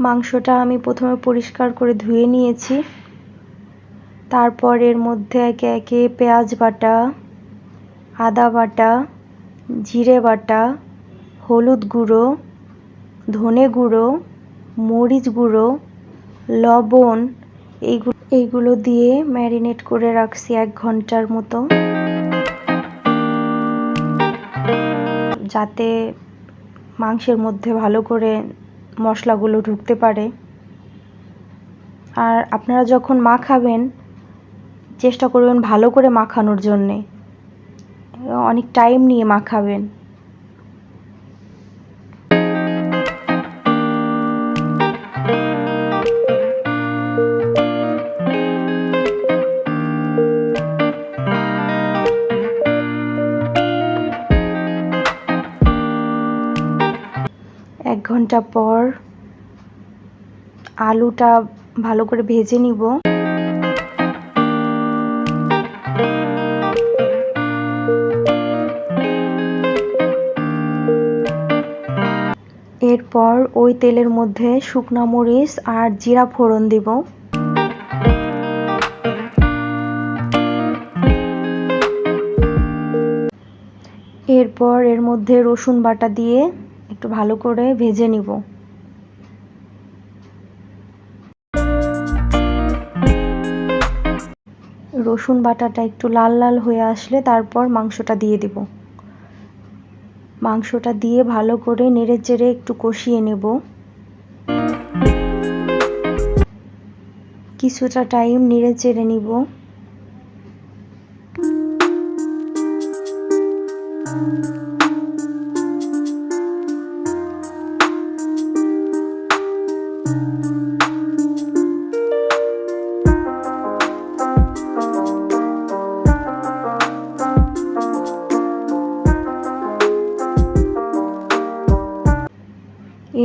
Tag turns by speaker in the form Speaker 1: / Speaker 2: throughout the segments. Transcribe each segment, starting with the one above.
Speaker 1: মাংসটা আমি প্রথমে পরিষ্কার করে ধুয়ে নিয়েছি। তারপর এর মধ্যে একে একে পেঁয়াজ বাটা, আদা বাটা, জিরে বাটা, হলুদ গুঁড়ো, ধনে গুঁড়ো, মরিচ গুঁড়ো, লবণ এইগুলো দিয়ে ম্যারিনেট করে রাখছি 1 ঘন্টার মতো, যাতে মাংসের মধ্যে ভালো করে মশলাগুলো ঢুকতে পারে। আর আপনারা যখন মাখাবেন চেষ্টা করবেন ভালো করে মাখানোর জন্যে, অনেক টাইম নিয়ে মাখাবেন। এক ঘন্টা পর আলুটা ভালো করে ভেজে নিব। এরপর ওই তেলের মধ্যে শুকনা মরিচ আর জিরা ফোড়ন দিব। এরপর এর মধ্যে রসুন বাটা দিয়ে একটু ভালো করে ভেজে নিব। রসুন বাটাটা একটু লাল লাল হয়ে আসলে তারপর মাংসটা দিয়ে দিব। মাংসটা দিয়ে ভালো করে নেড়েচেড়ে একটু কষিয়ে নেব। কিছুটা টাইম নেড়েচেড়ে নিব।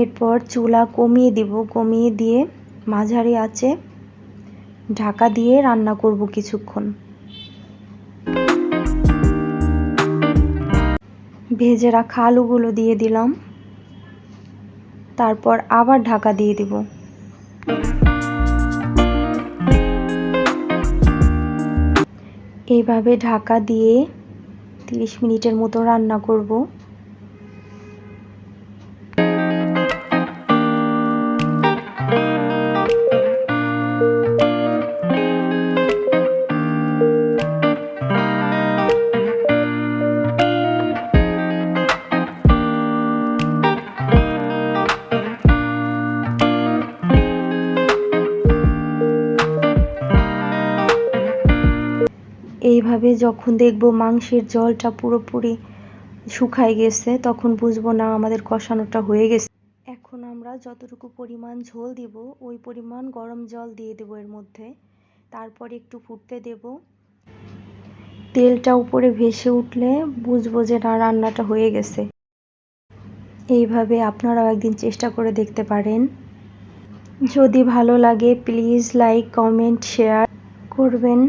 Speaker 1: এরপর চুলা কমিয়ে দিব। কমিয়ে দিয়ে মাঝারি আঁচে ঢাকা দিয়ে রান্না করব কিছুক্ষণ। ভেজে রাখা আলুগুলো দিয়ে দিলাম। তারপর আবার ঢাকা দিয়ে দিব। এইভাবে ঢাকা দিয়ে 30 মিনিটের মতো রান্না করব। এইভাবে যখন দেখব মাংসের জলটা পুরোপুরি শুকায় গেছে, তখন বুঝবো না আমাদের কষানোটা হয়ে গেছে। এখন আমরা যতটুকু পরিমাণ ঝোল দিব ওই পরিমাণ গরম জল দিয়ে দেব এর মধ্যে। তারপর একটু ফুটতে দেব। তেলটা উপরে ভেসে উঠলে বুঝবো যে না, রান্নাটা হয়ে গেছে। এইভাবে আপনারাও একদিন চেষ্টা করে দেখতে পারেন। যদি ভালো লাগে প্লিজ লাইক, কমেন্ট, শেয়ার করবেন।